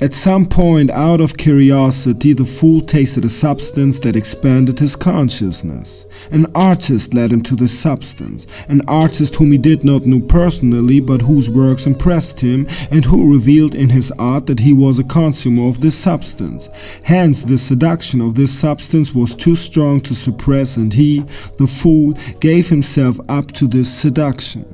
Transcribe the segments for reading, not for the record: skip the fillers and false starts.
At some point, out of curiosity, the fool tasted a substance that expanded his consciousness. An artist led him to this substance, an artist whom he did not know personally but whose works impressed him and who revealed in his art that he was a consumer of this substance. Hence, the seduction of this substance was too strong to suppress, and he, the fool, gave himself up to this seduction.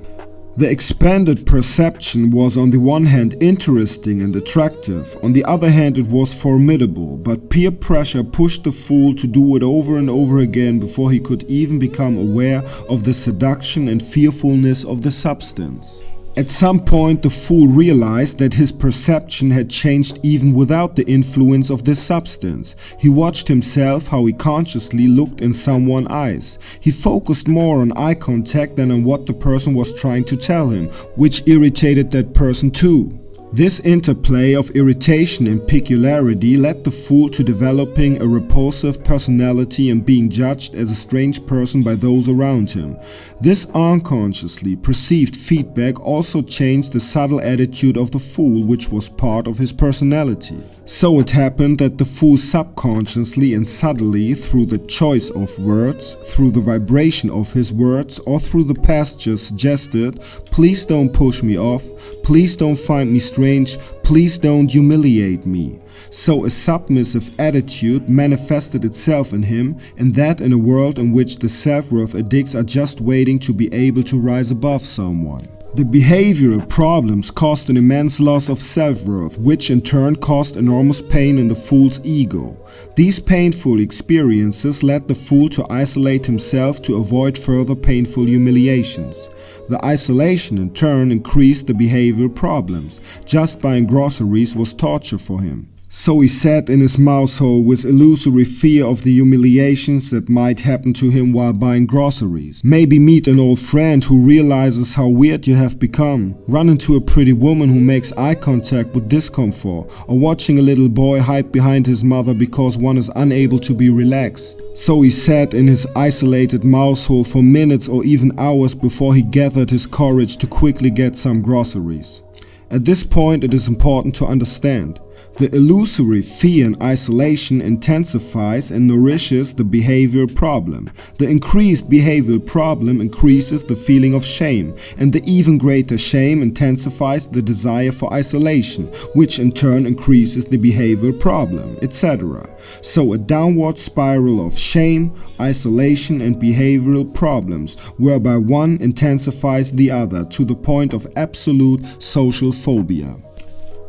The expanded perception was on the one hand interesting and attractive, on the other hand it was formidable, but peer pressure pushed the fool to do it over and over again before he could even become aware of the seduction and fearfulness of the substance. At some point, the fool realized that his perception had changed even without the influence of this substance. He watched himself how he consciously looked in someone's eyes. He focused more on eye contact than on what the person was trying to tell him, which irritated that person too. This interplay of irritation and peculiarity led the fool to developing a repulsive personality and being judged as a strange person by those around him. This unconsciously perceived feedback also changed the subtle attitude of the fool, which was part of his personality. So it happened that the fool subconsciously and subtly, through the choice of words, through the vibration of his words, or through the pastures suggested, "Please don't push me off, please don't find me strange, please don't humiliate me." So a submissive attitude manifested itself in him, and that in a world in which the self-worth addicts are just waiting to be able to rise above someone. The behavioral problems caused an immense loss of self-worth, which in turn caused enormous pain in the fool's ego. These painful experiences led the fool to isolate himself to avoid further painful humiliations. The isolation in turn increased the behavioral problems. Just buying groceries was torture for him. So he sat in his mouse hole with illusory fear of the humiliations that might happen to him while buying groceries. Maybe meet an old friend who realizes how weird you have become. Run into a pretty woman who makes eye contact with discomfort. Or watching a little boy hide behind his mother because one is unable to be relaxed. So he sat in his isolated mouse hole for minutes or even hours before he gathered his courage to quickly get some groceries. At this point, it is important to understand. The illusory fear and isolation intensifies and nourishes the behavioral problem. The increased behavioral problem increases the feeling of shame, and the even greater shame intensifies the desire for isolation, which in turn increases the behavioral problem, etc. So a downward spiral of shame, isolation and behavioral problems, whereby one intensifies the other to the point of absolute social phobia.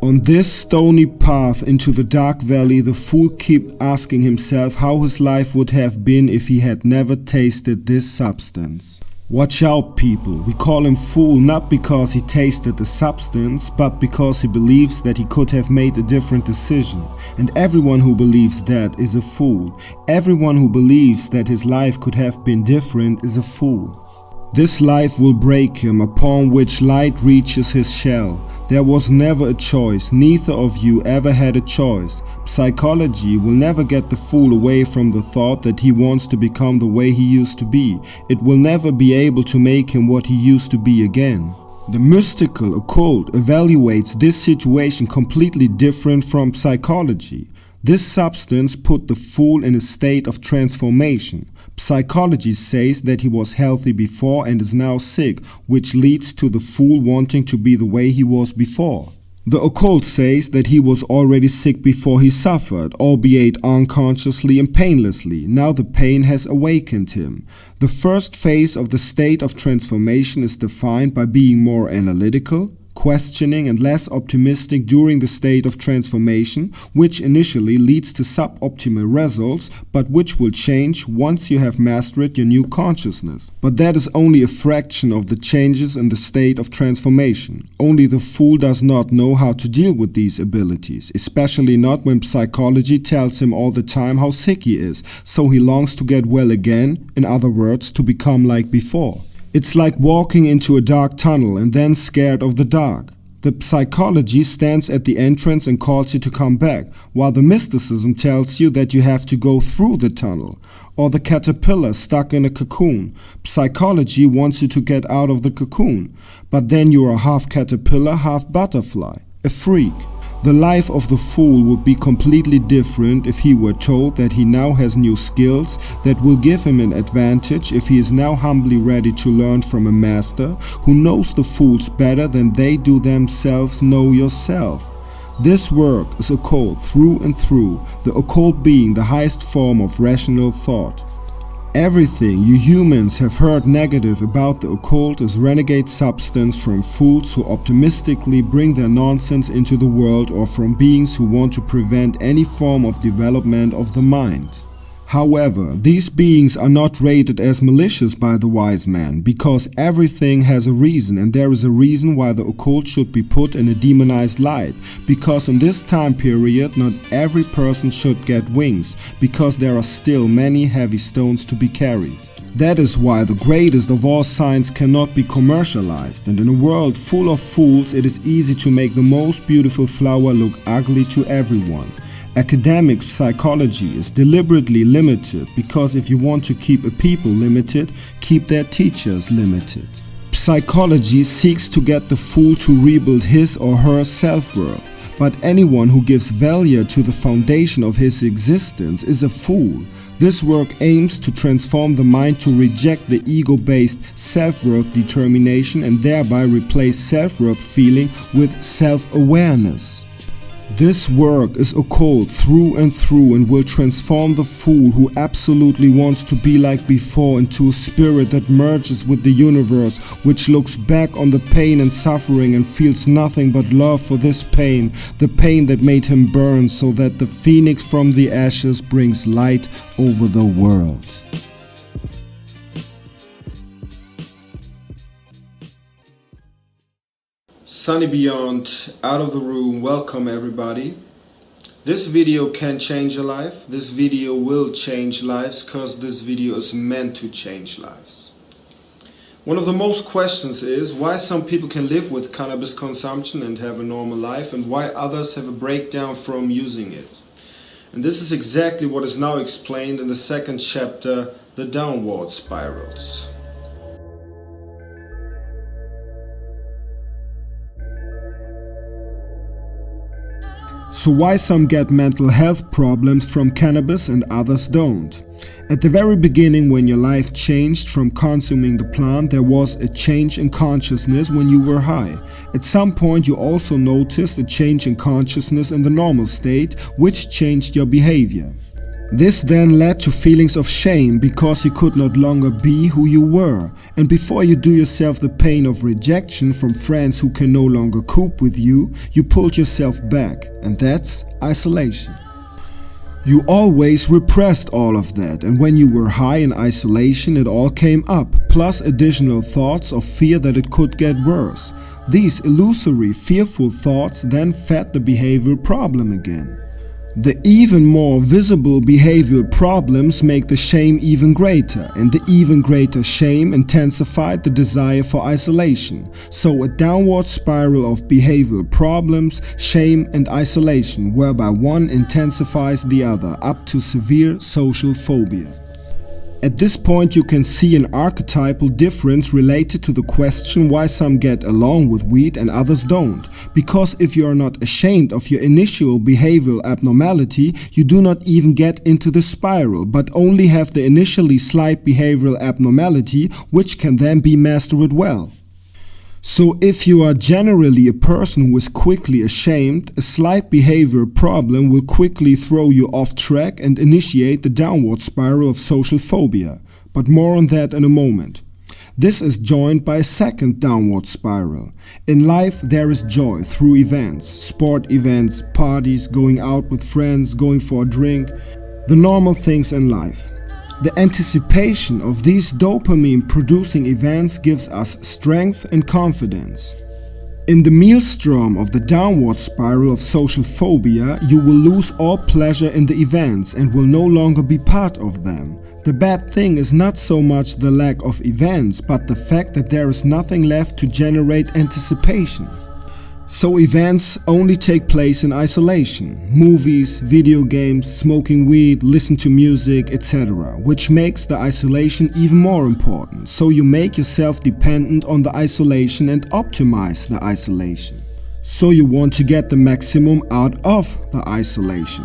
On this stony path into the dark valley, the fool kept asking himself how his life would have been if he had never tasted this substance. Watch out, people. We call him fool not because he tasted the substance, but because he believes that he could have made a different decision. And everyone who believes that is a fool. Everyone who believes that his life could have been different is a fool. This life will break him, upon which light reaches his shell. There was never a choice, neither of you ever had a choice. Psychology will never get the fool away from the thought that he wants to become the way he used to be. It will never be able to make him what he used to be again. The mystical occult evaluates this situation completely different from psychology. This substance put the fool in a state of transformation. Psychology says that he was healthy before and is now sick, which leads to the fool wanting to be the way he was before. The occult says that he was already sick before he suffered, albeit unconsciously and painlessly. Now the pain has awakened him. The first phase of the state of transformation is defined by being more analytical, questioning and less optimistic during the state of transformation, which initially leads to suboptimal results, but which will change once you have mastered your new consciousness. But that is only a fraction of the changes in the state of transformation. Only the fool does not know how to deal with these abilities, especially not when psychology tells him all the time how sick he is, so he longs to get well again, in other words, to become like before. It's like walking into a dark tunnel and then scared of the dark. The psychology stands at the entrance and calls you to come back, while the mysticism tells you that you have to go through the tunnel. Or the caterpillar stuck in a cocoon. Psychology wants you to get out of the cocoon, but then you are half caterpillar, half butterfly, a freak. The life of the fool would be completely different if he were told that he now has new skills that will give him an advantage if he is now humbly ready to learn from a master who knows the fools better than they do themselves know yourself. This work is occult through and through, the occult being the highest form of rational thought. Everything you humans have heard negative about the occult is renegade substance from fools who optimistically bring their nonsense into the world, or from beings who want to prevent any form of development of the mind. However, these beings are not rated as malicious by the wise man, because everything has a reason, and there is a reason why the occult should be put in a demonized light, because in this time period not every person should get wings, because there are still many heavy stones to be carried. That is why the greatest of all science cannot be commercialized, and in a world full of fools it is easy to make the most beautiful flower look ugly to everyone. Academic psychology is deliberately limited because if you want to keep a people limited, keep their teachers limited. Psychology seeks to get the fool to rebuild his or her self-worth, but anyone who gives value to the foundation of his existence is a fool. This work aims to transform the mind to reject the ego-based self-worth determination and thereby replace self-worth feeling with self-awareness. This work is occult through and through and will transform the fool who absolutely wants to be like before into a spirit that merges with the universe, which looks back on the pain and suffering and feels nothing but love for this pain, the pain that made him burn, so that the phoenix from the ashes brings light over the world. Zunny Beyond, out of the room. Welcome everybody. This video can change a life. This video will change lives because this video is meant to change lives. One of the most questions is why some people can live with cannabis consumption and have a normal life, and why others have a breakdown from using it. And this is exactly what is now explained in the second chapter, the downward spirals. So why some get mental health problems from cannabis and others don't? At the very beginning, when your life changed from consuming the plant, there was a change in consciousness when you were high. At some point you also noticed a change in consciousness in the normal state, which changed your behavior. This then led to feelings of shame because you could not longer be who you were, and before you do yourself the pain of rejection from friends who can no longer cope with you, you pulled yourself back, and that's isolation. You always repressed all of that, and when you were high in isolation it all came up, plus additional thoughts of fear that it could get worse. These illusory, fearful thoughts then fed the behavioral problem again. The even more visible behavioral problems make the shame even greater, and the even greater shame intensified the desire for isolation. So a downward spiral of behavioral problems, shame and isolation, whereby one intensifies the other up to severe social phobia. At this point you can see an archetypal difference related to the question why some get along with weed and others don't. Because if you are not ashamed of your initial behavioral abnormality, you do not even get into the spiral, but only have the initially slight behavioral abnormality, which can then be mastered well. So if you are generally a person who is quickly ashamed, a slight behavioral problem will quickly throw you off track and initiate the downward spiral of social phobia. But more on that in a moment. This is joined by a second downward spiral. In life there is joy through events, sport events, parties, going out with friends, going for a drink, the normal things in life. The anticipation of these dopamine-producing events gives us strength and confidence. In the maelstrom of the downward spiral of social phobia, you will lose all pleasure in the events and will no longer be part of them. The bad thing is not so much the lack of events, but the fact that there is nothing left to generate anticipation. So events only take place in isolation. Movies, video games, smoking weed, listen to music, etc. Which makes the isolation even more important. So you make yourself dependent on the isolation and optimize the isolation. So you want to get the maximum out of the isolation.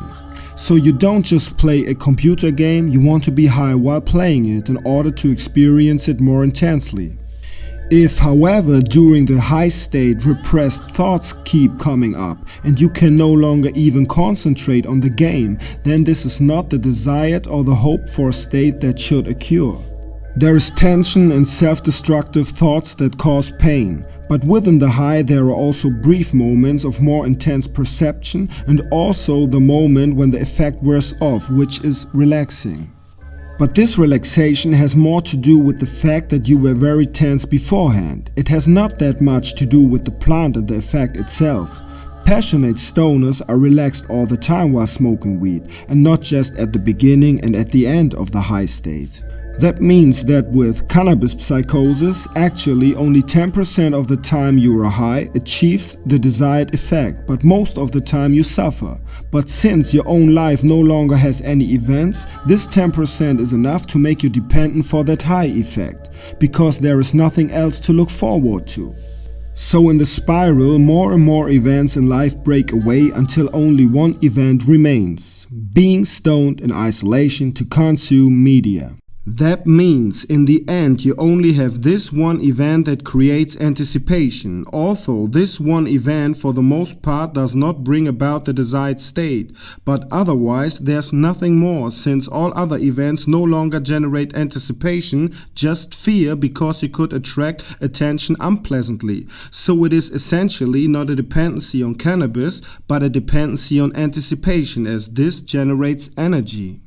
So you don't just play a computer game, you want to be high while playing it in order to experience it more intensely. If, however, during the high state repressed thoughts keep coming up and you can no longer even concentrate on the game, then this is not the desired or the hoped for state that should occur. There is tension and self-destructive thoughts that cause pain, but within the high there are also brief moments of more intense perception and also the moment when the effect wears off, which is relaxing. But this relaxation has more to do with the fact that you were very tense beforehand. It has not that much to do with the plant and the effect itself. Passionate stoners are relaxed all the time while smoking weed, and not just at the beginning and at the end of the high state. That means that with cannabis psychosis, actually only 10% of the time you are high achieves the desired effect, but most of the time you suffer. But since your own life no longer has any events, this 10% is enough to make you dependent for that high effect, because there is nothing else to look forward to. So in the spiral, more and more events in life break away until only one event remains: being stoned in isolation to consume media. That means in the end you only have this one event that creates anticipation, although this one event for the most part does not bring about the desired state, but otherwise there's nothing more, since all other events no longer generate anticipation, just fear, because you could attract attention unpleasantly. So it is essentially not a dependency on cannabis, but a dependency on anticipation, as this generates energy.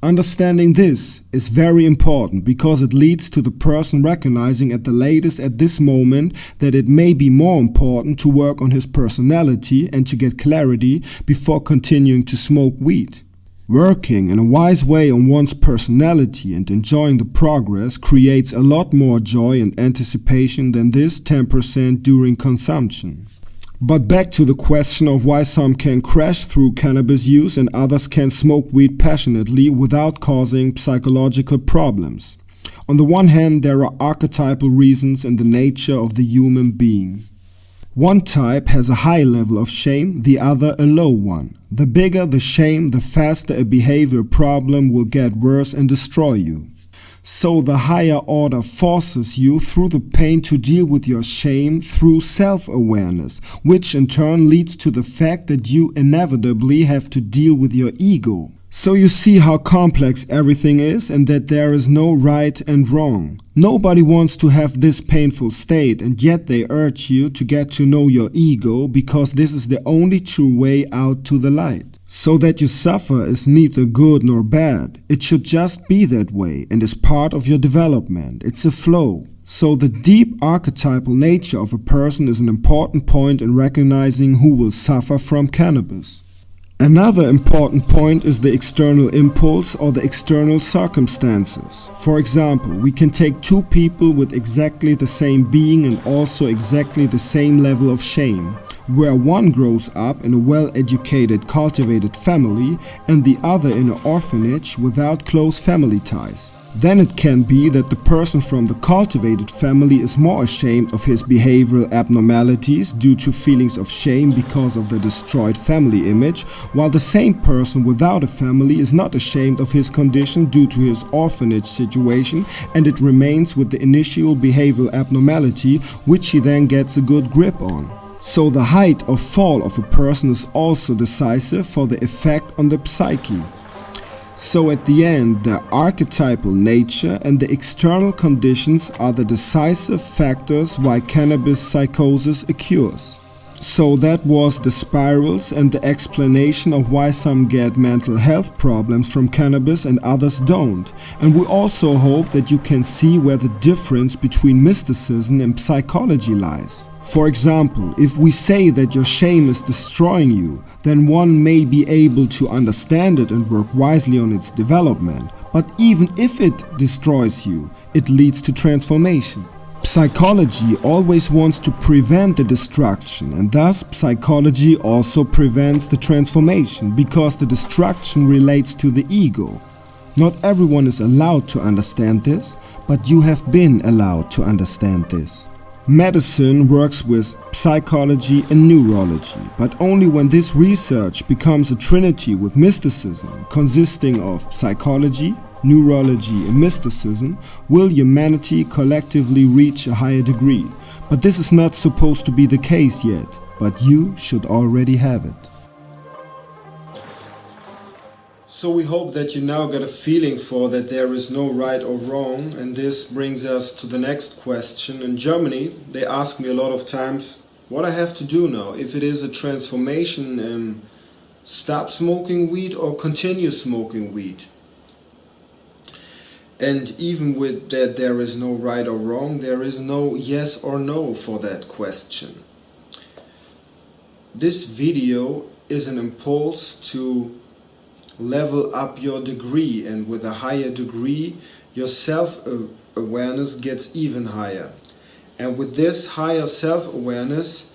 Understanding this is very important because it leads to the person recognizing at the latest at this moment that it may be more important to work on his personality and to get clarity before continuing to smoke weed. Working in a wise way on one's personality and enjoying the progress creates a lot more joy and anticipation than this 10% during consumption. But back to the question of why some can crash through cannabis use and others can smoke weed passionately without causing psychological problems. On the one hand, there are archetypal reasons in the nature of the human being. One type has a high level of shame, the other a low one. The bigger the shame, the faster a behavior problem will get worse and destroy you. So the higher order forces you through the pain to deal with your shame through self-awareness, which in turn leads to the fact that you inevitably have to deal with your ego. So you see how complex everything is and that there is no right and wrong. Nobody wants to have this painful state, and yet they urge you to get to know your ego because this is the only true way out to the light. So that you suffer is neither good nor bad. It should just be that way and is part of your development. It's a flow. So the deep archetypal nature of a person is an important point in recognizing who will suffer from cannabis. Another important point is the external impulse or the external circumstances. For example, we can take two people with exactly the same being and also exactly the same level of shame, where one grows up in a well-educated, cultivated family and the other in an orphanage without close family ties. Then it can be that the person from the cultivated family is more ashamed of his behavioral abnormalities due to feelings of shame because of the destroyed family image, while the same person without a family is not ashamed of his condition due to his orphanage situation, and it remains with the initial behavioral abnormality, which he then gets a good grip on. So the height or fall of a person is also decisive for the effect on the psyche. So at the end, the archetypal nature and the external conditions are the decisive factors why cannabis psychosis occurs. So that was the spirals and the explanation of why some get mental health problems from cannabis and others don't. And we also hope that you can see where the difference between mysticism and psychology lies. For example, if we say that your shame is destroying you, then one may be able to understand it and work wisely on its development. But even if it destroys you, it leads to transformation. Psychology always wants to prevent the destruction, and thus psychology also prevents the transformation, because the destruction relates to the ego. Not everyone is allowed to understand this, but you have been allowed to understand this. Medicine works with psychology and neurology, but only when this research becomes a trinity with mysticism, consisting of psychology, neurology and mysticism, will humanity collectively reach a higher degree. But this is not supposed to be the case yet, but you should already have it. So we hope that you now got a feeling for that there is no right or wrong, and this brings us to the next question. In Germany, they ask me a lot of times what I have to do now, if it is a transformation, stop smoking weed or continue smoking weed. And even with that there is no right or wrong, there is no yes or no for that question. This video is an impulse to level up your degree, and with a higher degree your self-awareness gets even higher. And with this higher self-awareness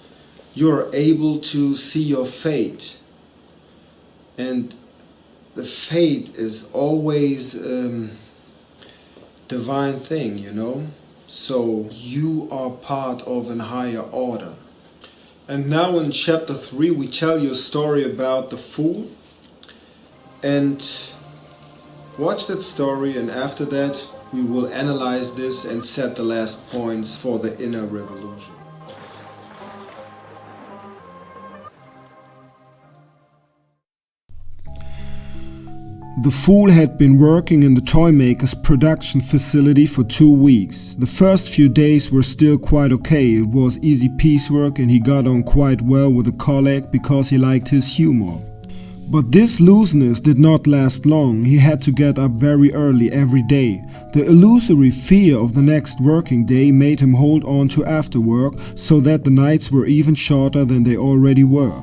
you're able to see your fate. And the fate is always divine thing, you know. So you are part of a higher order. And now in chapter 3 we tell you a story about the fool. And watch that story, and after that we will analyze this and set the last points for the inner revolution. The fool had been working in the toy maker's production facility for 2 weeks. The first few days were still quite okay. It was easy piecework and he got on quite well with a colleague because he liked his humor. But this looseness did not last long. He had to get up very early every day. The illusory fear of the next working day made him hold on to after work, so that the nights were even shorter than they already were.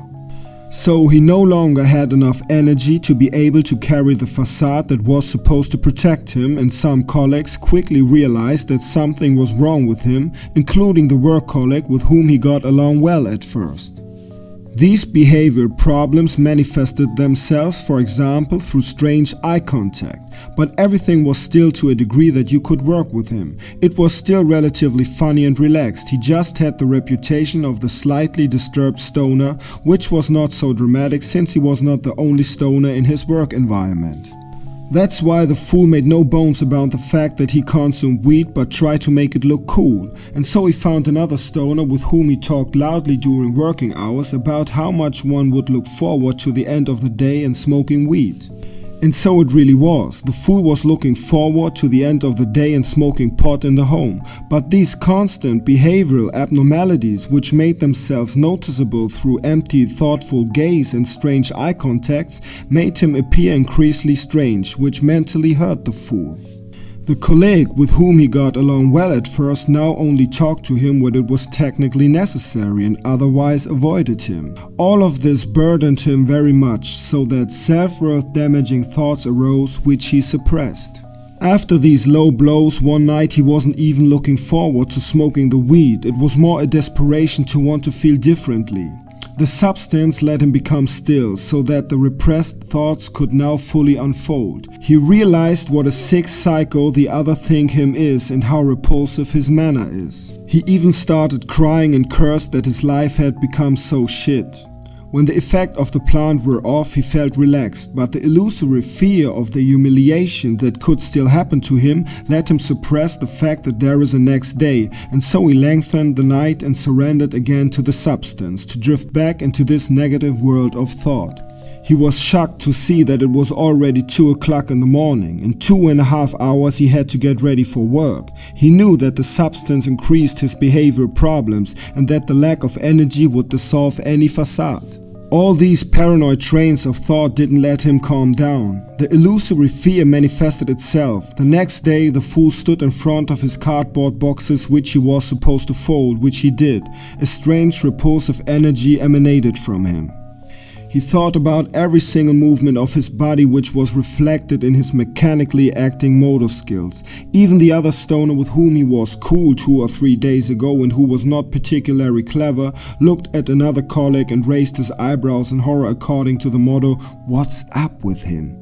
So he no longer had enough energy to be able to carry the facade that was supposed to protect him, and some colleagues quickly realized that something was wrong with him, including the work colleague with whom he got along well at first. These behavioral problems manifested themselves, for example, through strange eye contact, but everything was still to a degree that you could work with him. It was still relatively funny and relaxed. He just had the reputation of the slightly disturbed stoner, which was not so dramatic since he was not the only stoner in his work environment. That's why the fool made no bones about the fact that he consumed weed, but tried to make it look cool. And so he found another stoner with whom he talked loudly during working hours about how much one would look forward to the end of the day and smoking weed. And so it really was. The fool was looking forward to the end of the day and smoking pot in the home. But these constant behavioral abnormalities, which made themselves noticeable through empty, thoughtful gaze and strange eye contacts, made him appear increasingly strange, which mentally hurt the fool. The colleague with whom he got along well at first now only talked to him when it was technically necessary and otherwise avoided him. All of this burdened him very much, so that self-worth damaging thoughts arose which he suppressed. After these low blows, one night he wasn't even looking forward to smoking the weed. It was more a desperation to want to feel differently. The substance let him become still, so that the repressed thoughts could now fully unfold. He realized what a sick psycho the other think him is and how repulsive his manner is. He even started crying and cursed that his life had become so shit. When the effect of the plant wore off, he felt relaxed, but the illusory fear of the humiliation that could still happen to him let him suppress the fact that there is a next day, and so he lengthened the night and surrendered again to the substance, to drift back into this negative world of thought. He was shocked to see that it was already 2 o'clock in the morning. In 2.5 hours he had to get ready for work. He knew that the substance increased his behavioral problems and that the lack of energy would dissolve any facade. All these paranoid trains of thought didn't let him calm down. The illusory fear manifested itself. The next day the fool stood in front of his cardboard boxes which he was supposed to fold, which he did. A strange repulsive energy emanated from him. He thought about every single movement of his body which was reflected in his mechanically acting motor skills. Even the other stoner with whom he was cool 2 or 3 days ago and who was not particularly clever looked at another colleague and raised his eyebrows in horror according to the motto, "What's up with him?"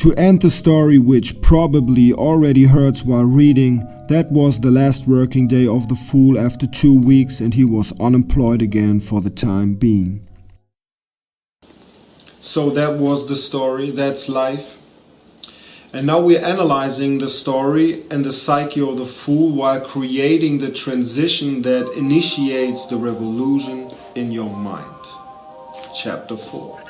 To end the story, which probably already hurts while reading, that was the last working day of the fool after 2 weeks and he was unemployed again for the time being. So that was the story, that's life. And now we're analyzing the story and the psyche of the fool while creating the transition that initiates the revolution in your mind. Chapter 4.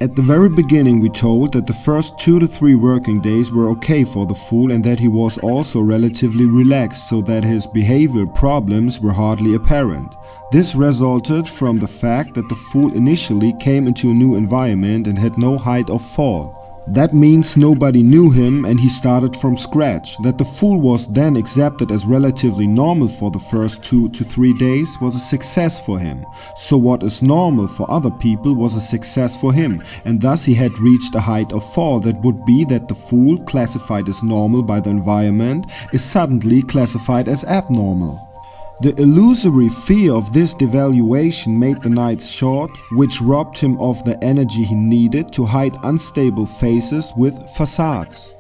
At the very beginning we told that the first 2 to 3 working days were okay for the fool and that he was also relatively relaxed so that his behavioral problems were hardly apparent. This resulted from the fact that the fool initially came into a new environment and had no height of fall. That means nobody knew him and he started from scratch. That the fool was then accepted as relatively normal for the first 2 to 3 days was a success for him. So what is normal for other people was a success for him, and thus he had reached a height of fall that would be that the fool, classified as normal by the environment, is suddenly classified as abnormal. The illusory fear of this devaluation made the nights short, which robbed him of the energy he needed to hide unstable faces with facades.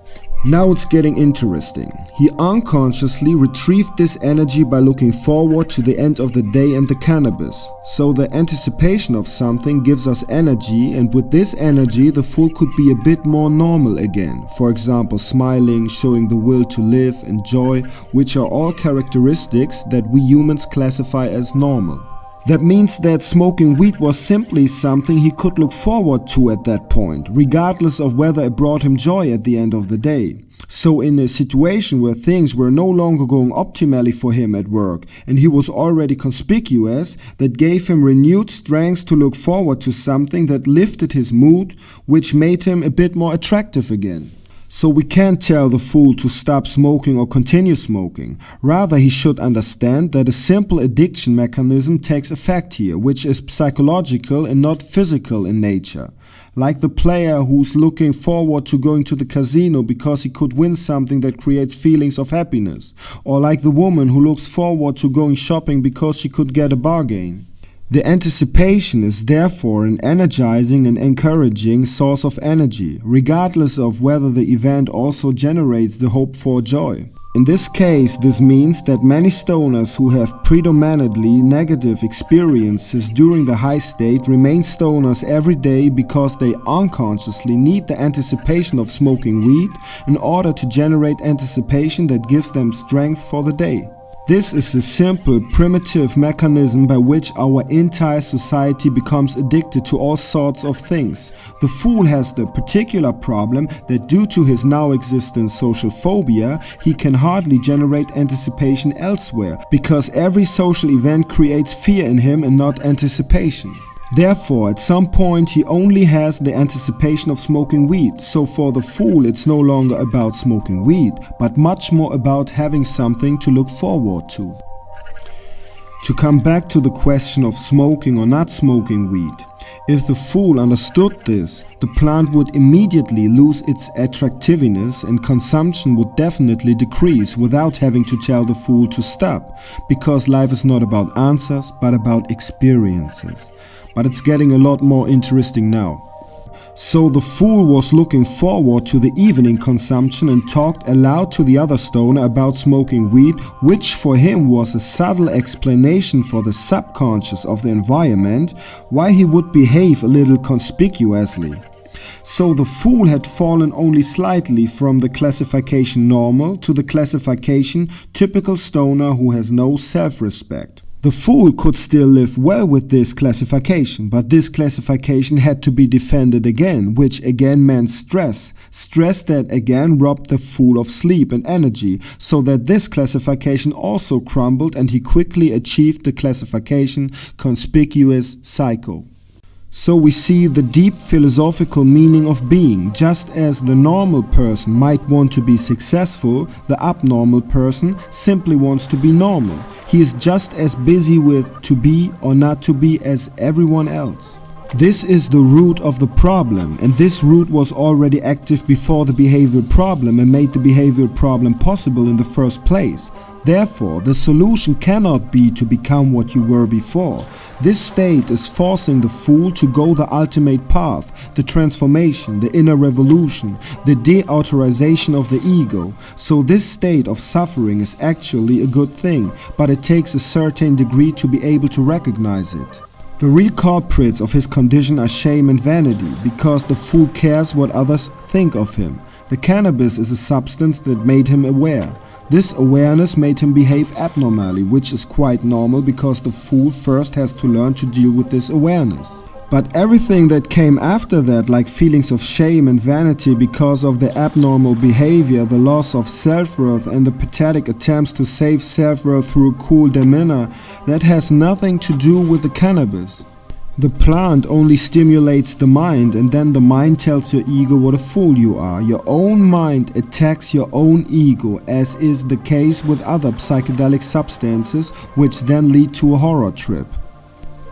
Now it's getting interesting. He unconsciously retrieved this energy by looking forward to the end of the day and the cannabis. So the anticipation of something gives us energy, and with this energy the fool could be a bit more normal again. For example, smiling, showing the will to live and joy, which are all characteristics that we humans classify as normal. That means that smoking weed was simply something he could look forward to at that point, regardless of whether it brought him joy at the end of the day. So in a situation where things were no longer going optimally for him at work and he was already conspicuous, that gave him renewed strength to look forward to something that lifted his mood, which made him a bit more attractive again. So we can't tell the fool to stop smoking or continue smoking. Rather, he should understand that a simple addiction mechanism takes effect here, which is psychological and not physical in nature. Like the player who's looking forward to going to the casino because he could win something that creates feelings of happiness. Or like the woman who looks forward to going shopping because she could get a bargain. The anticipation is therefore an energizing and encouraging source of energy, regardless of whether the event also generates the hoped for joy. In this case, this means that many stoners who have predominantly negative experiences during the high state remain stoners every day because they unconsciously need the anticipation of smoking weed in order to generate anticipation that gives them strength for the day. This is a simple, primitive mechanism by which our entire society becomes addicted to all sorts of things. The fool has the particular problem that due to his now existent social phobia, he can hardly generate anticipation elsewhere, because every social event creates fear in him and not anticipation. Therefore, at some point he only has the anticipation of smoking weed, so for the fool it's no longer about smoking weed, but much more about having something to look forward to. To come back to the question of smoking or not smoking weed, if the fool understood this, the plant would immediately lose its attractiveness and consumption would definitely decrease without having to tell the fool to stop, because life is not about answers but about experiences. But it's getting a lot more interesting now. So the fool was looking forward to the evening consumption and talked aloud to the other stoner about smoking weed, which for him was a subtle explanation for the subconscious of the environment, why he would behave a little conspicuously. So the fool had fallen only slightly from the classification normal to the classification typical stoner who has no self-respect. The fool could still live well with this classification, but this classification had to be defended again, which again meant stress. Stress that again robbed the fool of sleep and energy, so that this classification also crumbled and he quickly achieved the classification conspicuous psycho. So we see the deep philosophical meaning of being. Just as the normal person might want to be successful, the abnormal person simply wants to be normal. He is just as busy with to be or not to be as everyone else. This is the root of the problem, and this root was already active before the behavioral problem and made the behavioral problem possible in the first place. Therefore, the solution cannot be to become what you were before. This state is forcing the fool to go the ultimate path, the transformation, the inner revolution, the deautorization of the ego. So this state of suffering is actually a good thing, but it takes a certain degree to be able to recognize it. The real culprits of his condition are shame and vanity, because the fool cares what others think of him. The cannabis is a substance that made him aware. This awareness made him behave abnormally, which is quite normal because the fool first has to learn to deal with this awareness. But everything that came after that, like feelings of shame and vanity because of the abnormal behavior, the loss of self-worth and the pathetic attempts to save self-worth through a cool demeanor, that has nothing to do with the cannabis. The plant only stimulates the mind, and then the mind tells your ego what a fool you are. Your own mind attacks your own ego, as is the case with other psychedelic substances, which then lead to a horror trip.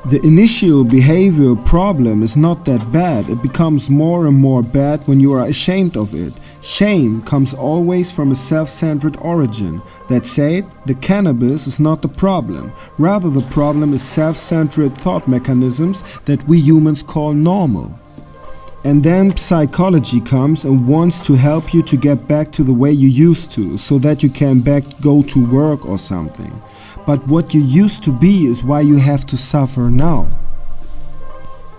The initial behavioral problem is not that bad. It becomes more and more bad when you are ashamed of it. Shame comes always from a self-centered origin. That said, the cannabis is not the problem. Rather, the problem is self-centered thought mechanisms that we humans call normal. And then psychology comes and wants to help you to get back to the way you used to, so that you can go to work or something. But what you used to be is why you have to suffer now.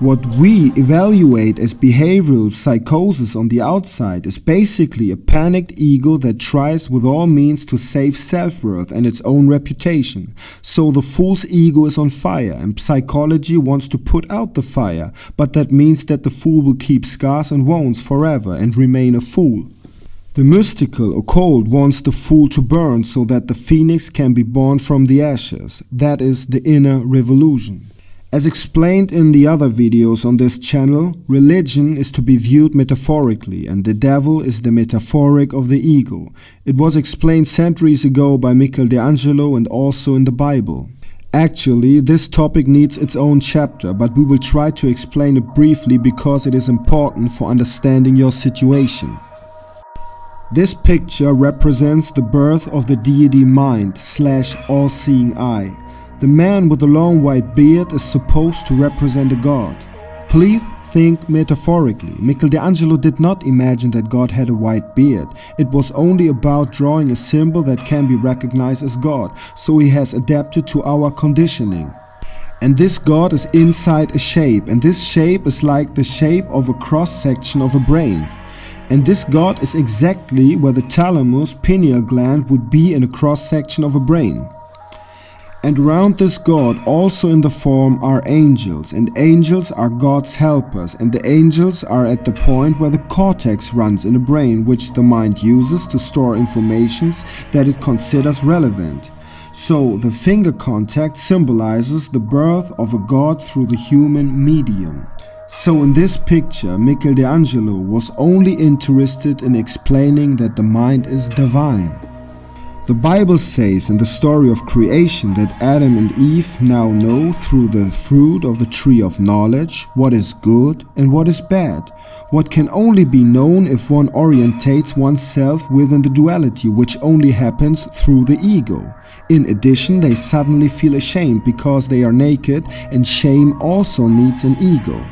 What we evaluate as behavioral psychosis on the outside is basically a panicked ego that tries with all means to save self-worth and its own reputation. So the fool's ego is on fire, and psychology wants to put out the fire, but that means that the fool will keep scars and wounds forever and remain a fool. The mystical, occult wants the fool to burn so that the phoenix can be born from the ashes. That is the inner revolution. As explained in the other videos on this channel, religion is to be viewed metaphorically, and the devil is the metaphoric of the ego. It was explained centuries ago by Michelangelo and also in the Bible. Actually, this topic needs its own chapter, but we will try to explain it briefly because it is important for understanding your situation. This picture represents the birth of the deity mind / all-seeing eye. The man with the long white beard is supposed to represent a god. Please think metaphorically. Michelangelo did not imagine that God had a white beard. It was only about drawing a symbol that can be recognized as God, so he has adapted to our conditioning. And this god is inside a shape, and this shape is like the shape of a cross-section of a brain. And this god is exactly where the thalamus pineal gland would be in a cross-section of a brain. And around this god, also in the form, are angels, and angels are God's helpers, and the angels are at the point where the cortex runs in the brain, which the mind uses to store informations that it considers relevant. So the finger contact symbolizes the birth of a god through the human medium. So in this picture, Michelangelo was only interested in explaining that the mind is divine. The Bible says in the story of creation that Adam and Eve now know through the fruit of the tree of knowledge what is good and what is bad, what can only be known if one orientates oneself within the duality, which only happens through the ego. In addition, they suddenly feel ashamed because they are naked, and shame also needs an ego.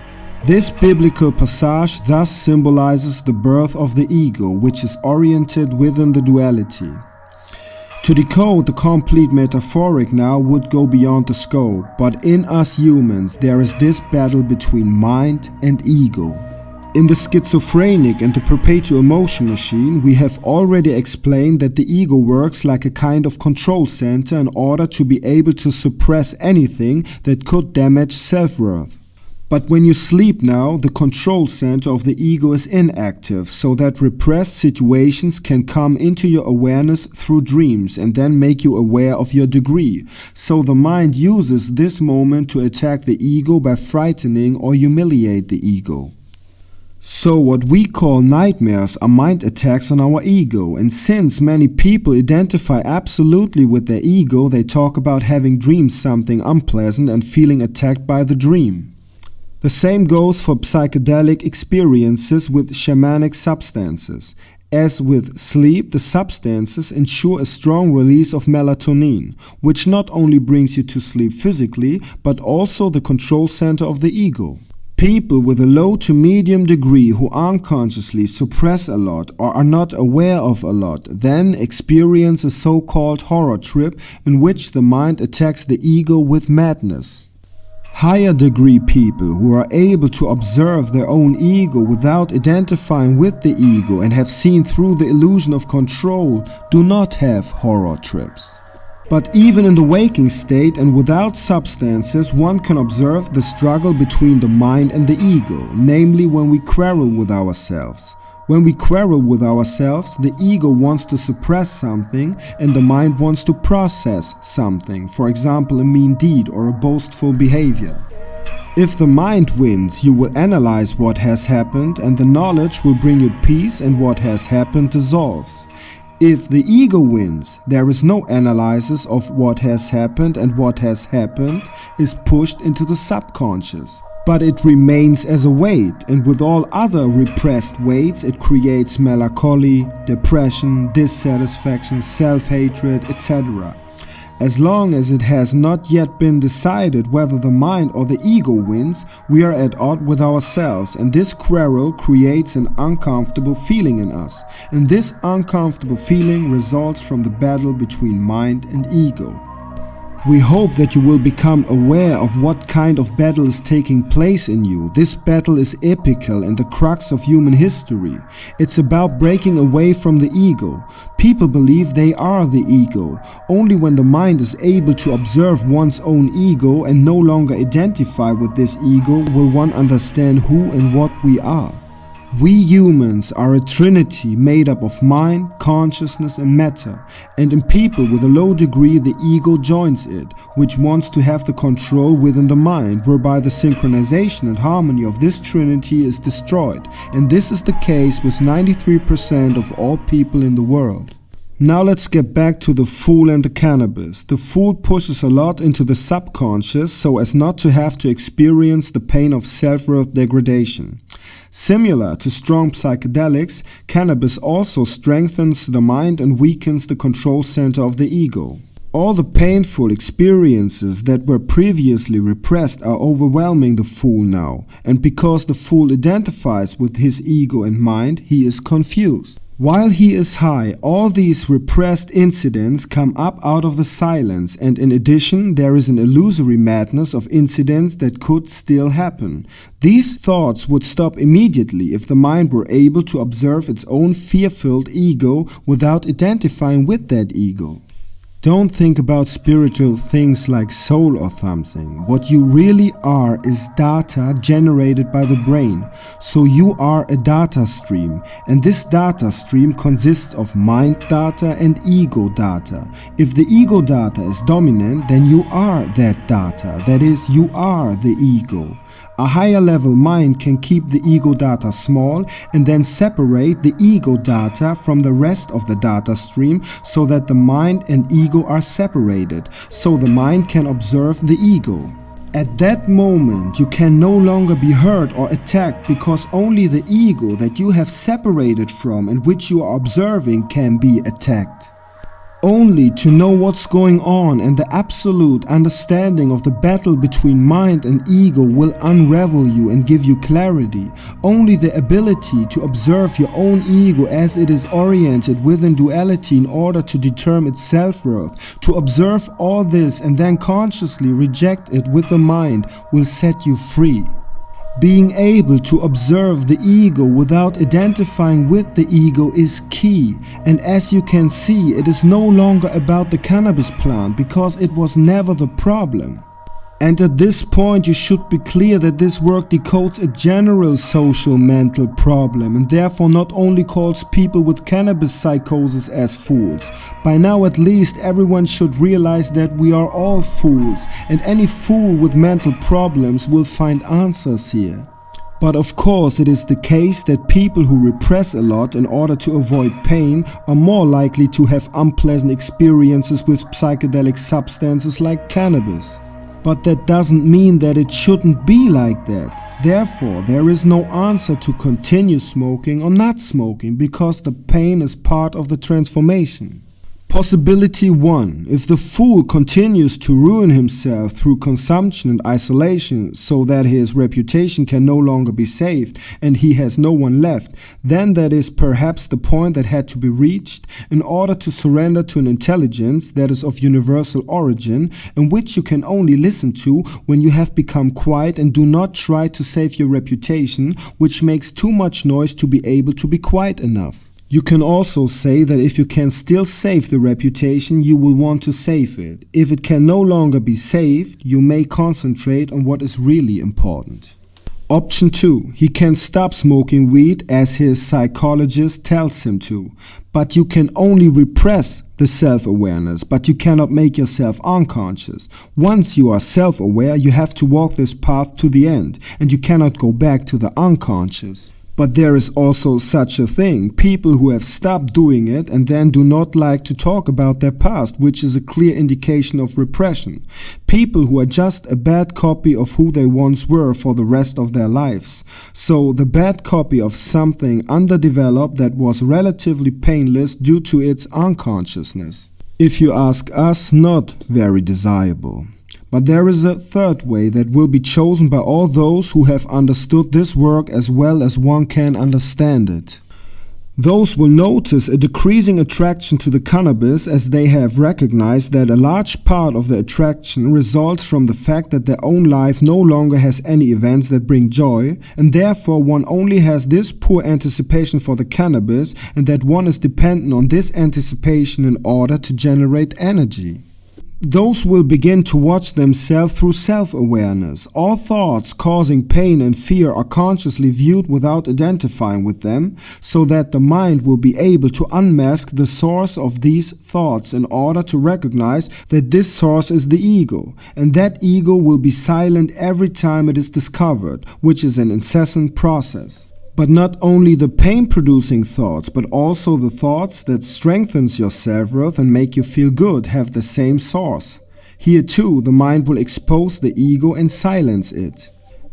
This biblical passage thus symbolizes the birth of the ego, which is oriented within the duality. To decode the complete metaphoric now would go beyond the scope, but in us humans there is this battle between mind and ego. In the Schizophrenic and the Perpetual Motion Machine, we have already explained that the ego works like a kind of control center in order to be able to suppress anything that could damage self-worth. But when you sleep now, the control center of the ego is inactive, so that repressed situations can come into your awareness through dreams and then make you aware of your degree. So the mind uses this moment to attack the ego by frightening or humiliate the ego. So what we call nightmares are mind attacks on our ego, and since many people identify absolutely with their ego, they talk about having dreamed something unpleasant and feeling attacked by the dream. The same goes for psychedelic experiences with shamanic substances. As with sleep, the substances ensure a strong release of melatonin, which not only brings you to sleep physically, but also the control center of the ego. People with a low to medium degree who unconsciously suppress a lot or are not aware of a lot then experience a so-called horror trip in which the mind attacks the ego with madness. Higher degree people who are able to observe their own ego without identifying with the ego and have seen through the illusion of control do not have horror trips. But even in the waking state and without substances, one can observe the struggle between the mind and the ego, namely when we quarrel with ourselves. When we quarrel with ourselves, the ego wants to suppress something and the mind wants to process something, for example a mean deed or a boastful behavior. If the mind wins, you will analyze what has happened and the knowledge will bring you peace and what has happened dissolves. If the ego wins, there is no analysis of what has happened and what has happened is pushed into the subconscious. But it remains as a weight, and with all other repressed weights it creates melancholy, depression, dissatisfaction, self-hatred, etc. As long as it has not yet been decided whether the mind or the ego wins, we are at odds with ourselves, and this quarrel creates an uncomfortable feeling in us. And this uncomfortable feeling results from the battle between mind and ego. We hope that you will become aware of what kind of battle is taking place in you. This battle is epical and the crux of human history. It's about breaking away from the ego. People believe they are the ego. Only when the mind is able to observe one's own ego and no longer identify with this ego will one understand who and what we are. We humans are a trinity made up of mind, consciousness and matter, and in people with a low degree the ego joins it, which wants to have the control within the mind, whereby the synchronization and harmony of this trinity is destroyed, and this is the case with 93% of all people in the world. Now let's get back to the fool and the cannabis. The fool pushes a lot into the subconscious so as not to have to experience the pain of self-worth degradation. Similar to strong psychedelics, cannabis also strengthens the mind and weakens the control center of the ego. All the painful experiences that were previously repressed are overwhelming the fool now, and because the fool identifies with his ego and mind, he is confused. While he is high, all these repressed incidents come up out of the silence, and in addition there is an illusory madness of incidents that could still happen. These thoughts would stop immediately if the mind were able to observe its own fear-filled ego without identifying with that ego. Don't think about spiritual things like soul or something. What you really are is data generated by the brain. So you are a data stream, and this data stream consists of mind data and ego data. If the ego data is dominant, then you are that data. That is, you are the ego. A higher level mind can keep the ego data small and then separate the ego data from the rest of the data stream so that the mind and ego are separated, so the mind can observe the ego. At that moment, you can no longer be hurt or attacked because only the ego that you have separated from and which you are observing can be attacked. Only to know what's going on and the absolute understanding of the battle between mind and ego will unravel you and give you clarity. Only the ability to observe your own ego as it is oriented within duality in order to determine its self-worth, to observe all this and then consciously reject it with the mind will set you free. Being able to observe the ego without identifying with the ego is key, and as you can see, it is no longer about the cannabis plant because it was never the problem. And at this point you should be clear that this work decodes a general social mental problem and therefore not only calls people with cannabis psychosis as fools. By now at least everyone should realize that we are all fools, and any fool with mental problems will find answers here. But of course it is the case that people who repress a lot in order to avoid pain are more likely to have unpleasant experiences with psychedelic substances like cannabis. But that doesn't mean that it shouldn't be like that. Therefore, there is no answer to continue smoking or not smoking because the pain is part of the transformation. Possibility 1. If the fool continues to ruin himself through consumption and isolation so that his reputation can no longer be saved and he has no one left, then that is perhaps the point that had to be reached in order to surrender to an intelligence that is of universal origin and which you can only listen to when you have become quiet and do not try to save your reputation, which makes too much noise to be able to be quiet enough. You can also say that if you can still save the reputation, you will want to save it. If it can no longer be saved, you may concentrate on what is really important. Option 2. He can stop smoking weed as his psychologist tells him to. But you can only repress the self-awareness, but you cannot make yourself unconscious. Once you are self-aware, you have to walk this path to the end, and you cannot go back to the unconscious. But there is also such a thing, people who have stopped doing it and then do not like to talk about their past, which is a clear indication of repression. People who are just a bad copy of who they once were for the rest of their lives. So the bad copy of something underdeveloped that was relatively painless due to its unconsciousness. If you ask us, not very desirable. But there is a third way that will be chosen by all those who have understood this work as well as one can understand it. Those will notice a decreasing attraction to the cannabis as they have recognized that a large part of the attraction results from the fact that their own life no longer has any events that bring joy, and therefore one only has this poor anticipation for the cannabis and that one is dependent on this anticipation in order to generate energy. Those will begin to watch themselves through self-awareness. All thoughts causing pain and fear are consciously viewed without identifying with them, so that the mind will be able to unmask the source of these thoughts in order to recognize that this source is the ego, and that ego will be silent every time it is discovered, which is an incessant process. But not only the pain-producing thoughts, but also the thoughts that strengthens your self-worth and make you feel good have the same source. Here too, the mind will expose the ego and silence it.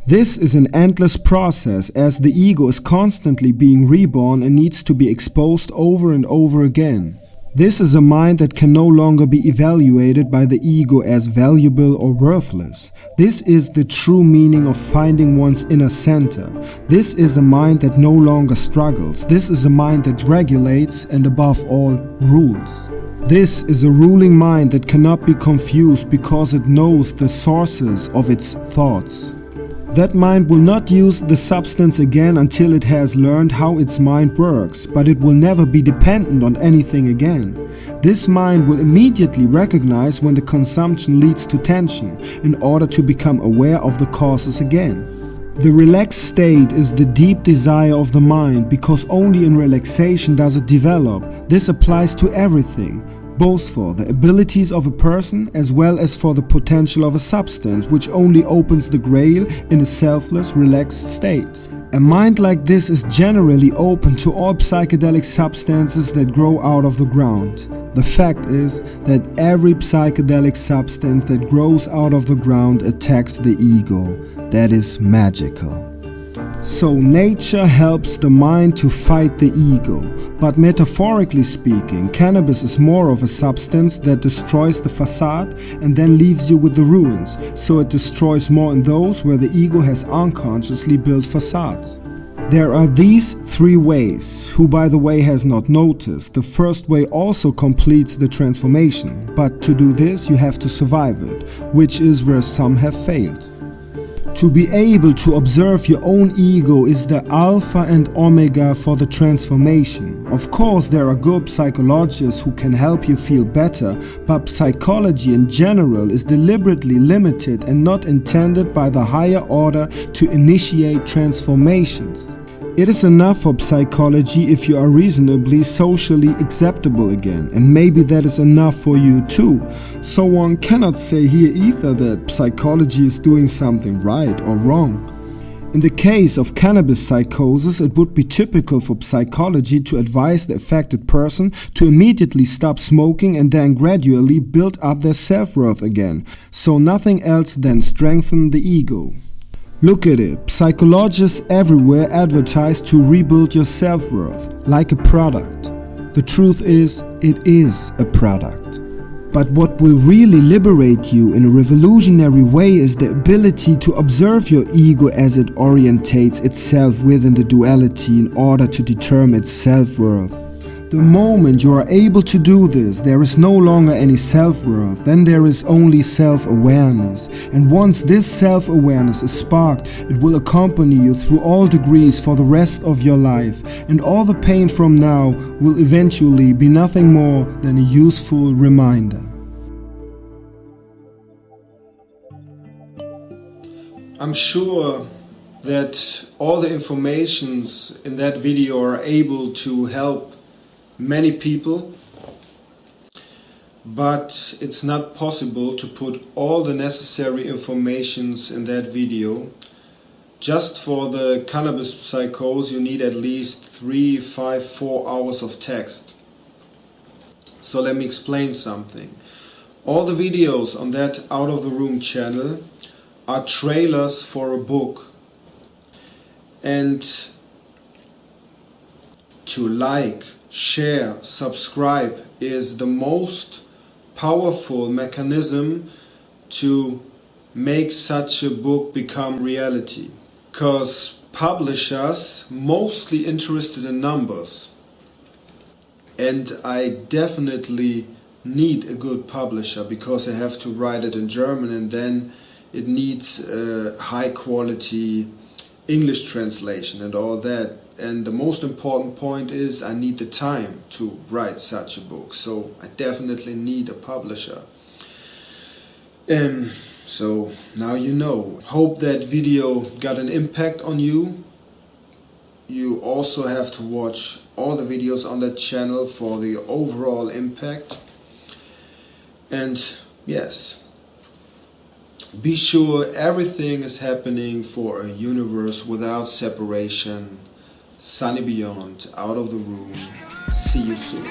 This is an endless process as the ego is constantly being reborn and needs to be exposed over and over again. This is a mind that can no longer be evaluated by the ego as valuable or worthless. This is the true meaning of finding one's inner center. This is a mind that no longer struggles. This is a mind that regulates and above all rules. This is a ruling mind that cannot be confused because it knows the sources of its thoughts. That mind will not use the substance again until it has learned how its mind works, but it will never be dependent on anything again. This mind will immediately recognize when the consumption leads to tension in order to become aware of the causes again. The relaxed state is the deep desire of the mind because only in relaxation does it develop. This applies to everything, both for the abilities of a person as well as for the potential of a substance, which only opens the grail in a selfless, relaxed state. A mind like this is generally open to all psychedelic substances that grow out of the ground. The fact is that every psychedelic substance that grows out of the ground attacks the ego. That is magical. So nature helps the mind to fight the ego, but metaphorically speaking, cannabis is more of a substance that destroys the facade and then leaves you with the ruins, so it destroys more in those where the ego has unconsciously built facades. There are these three ways, who by the way has not noticed, the first way also completes the transformation, but to do this you have to survive it, which is where some have failed. To be able to observe your own ego is the alpha and omega for the transformation. Of course, there are good psychologists who can help you feel better, but psychology in general is deliberately limited and not intended by the higher order to initiate transformations. It is enough for psychology if you are reasonably socially acceptable again, and maybe that is enough for you too. So one cannot say here either that psychology is doing something right or wrong. In the case of cannabis psychosis, it would be typical for psychology to advise the affected person to immediately stop smoking and then gradually build up their self-worth again, so nothing else than strengthen the ego. Look at it, psychologists everywhere advertise to rebuild your self-worth, like a product. The truth is, it is a product. But what will really liberate you in a revolutionary way is the ability to observe your ego as it orientates itself within the duality in order to determine its self-worth. The moment you are able to do this, there is no longer any self-worth, then there is only self-awareness. And once this self-awareness is sparked, it will accompany you through all degrees for the rest of your life. And all the pain from now will eventually be nothing more than a useful reminder. I'm sure that all the informations in that video are able to help many people, but it's not possible to put all the necessary informations in that video. Just for the cannabis psychosis you need at least 3, 5, 4 hours of text. So let me explain something. All the videos on that Out of the Room channel are trailers for a book, and to like, share, subscribe is the most powerful mechanism to make such a book become reality. Because publishers mostly interested in numbers, and I definitely need a good publisher because I have to write it in German, and then it needs high quality English translation and all that. And the most important point is I need the time to write such a book, so I definitely need a publisher. So now you know. Hope that video got an impact on you. You also have to watch all the videos on that channel for the overall impact. And yes, be sure everything is happening for a universe without separation. Zunny Beyond, Out of the Room. See you soon.